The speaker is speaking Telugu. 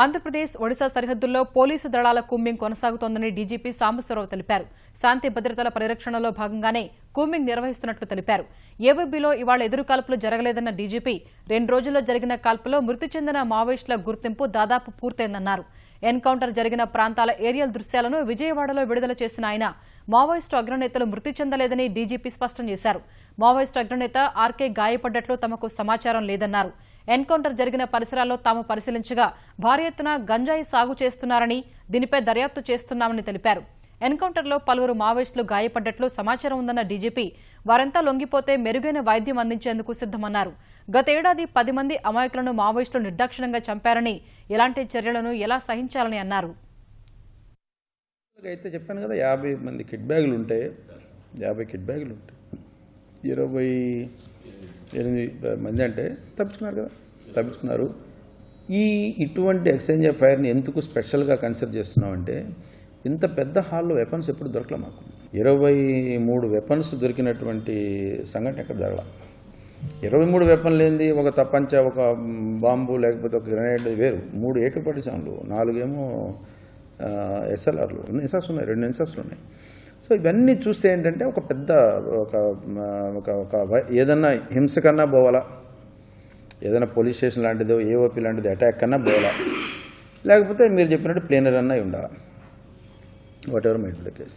ఆంధ్రప్రదేశ్ ఒడిశా సరిహద్దుల్లో పోలీసు దళాల కూంబింగ్ కొనసాగుతోందని డీజీపీ సాంబశివరావు తెలిపారు. శాంతి భద్రతల పరిరక్షణలో భాగంగానే కూంబింగ్ నిర్వహిస్తున్నట్లు తెలిపారు. ఏవీబీలో ఇవాళ ఎదురు కాల్పులు జరగలేదన్న డీజీపీ 2 రోజుల్లో జరిగిన కాల్పులో మృతి చెందిన మావోయిస్టుల గుర్తింపు దాదాపు పూర్తయిందన్నారు. ఎన్కౌంటర్ జరిగిన ప్రాంతాల ఏరియల్ దృశ్యాలను విజయవాడలో విడుదల చేసిన ఆయన మావోయిస్టు అగ్రనేతలు మృతి చెందలేదని డీజీపీ స్పష్టం చేశారు. మావోయిస్టు అగ్రనేత ఆర్కే గాయపడ్డట్లు తమకు సమాచారం లేదన్నారు. ఎన్కౌంటర్ జరిగిన పరిసరాల్లో తాము పరిశీలించగా భారీ ఎత్తున గంజాయి సాగు చేస్తున్నారని, దీనిపై దర్యాప్తు చేస్తున్నామని తెలిపారు. ఎన్కౌంటర్లో పలువురు మావోయిస్టులు గాయపడ్డట్లు సమాచారం ఉందన్న డీజీపీ వారంతా లొంగిపోతే మెరుగైన వైద్యం అందించేందుకు సిద్దమన్నారు. గతేడాది 10 మంది అమాయకులను మావోయిస్టులు నిర్దాక్షిణ్యంగా చంపారని, ఇలాంటి చర్యలను ఎలా సహించాలని అన్నారు. అయితే చెప్పాను కదా, 50 మంది కిట్ బ్యాగులు ఉంటాయి, 50 కిట్ బ్యాగులు ఉంటాయి, 28 మంది అంటే తప్పించుకున్నారు కదా, తప్పించుకున్నారు. ఇటువంటి ఎక్స్చేంజ్ ఆఫ్ ఫైర్ని ఎందుకు స్పెషల్గా కన్సిడర్ చేస్తున్నామంటే, ఇంత పెద్ద హాల్లో వెపన్స్ ఎప్పుడు దొరకలే మాకు. 23 వెపన్స్ దొరికినటువంటి సంఘటన ఎక్కడ జరగల. 23 వెపన్ లేనిది ఒక తప్పంచ, ఒక బాంబు, లేకపోతే ఒక గ్రెనేడ్ వేరు. 3 ఏకపడిశాన్లు, 4 ఏమో ఎస్ఎల్ఆర్లు, ఇన్సాస్ ఉన్నాయి, 2 ఇన్సాస్లు ఉన్నాయి. సో ఇవన్నీ చూస్తే ఏంటంటే ఒక పెద్ద ఒక ఏదన్నా హింస కన్నా పోవాలా, ఏదైనా పోలీస్ స్టేషన్ లాంటిదో ఏఓపీ లాంటిది అటాక్ కన్నా పోవాలా, లేకపోతే మీరు చెప్పినట్టు ప్లేనర్ అన్నా ఉండాలి, what ever might be the case.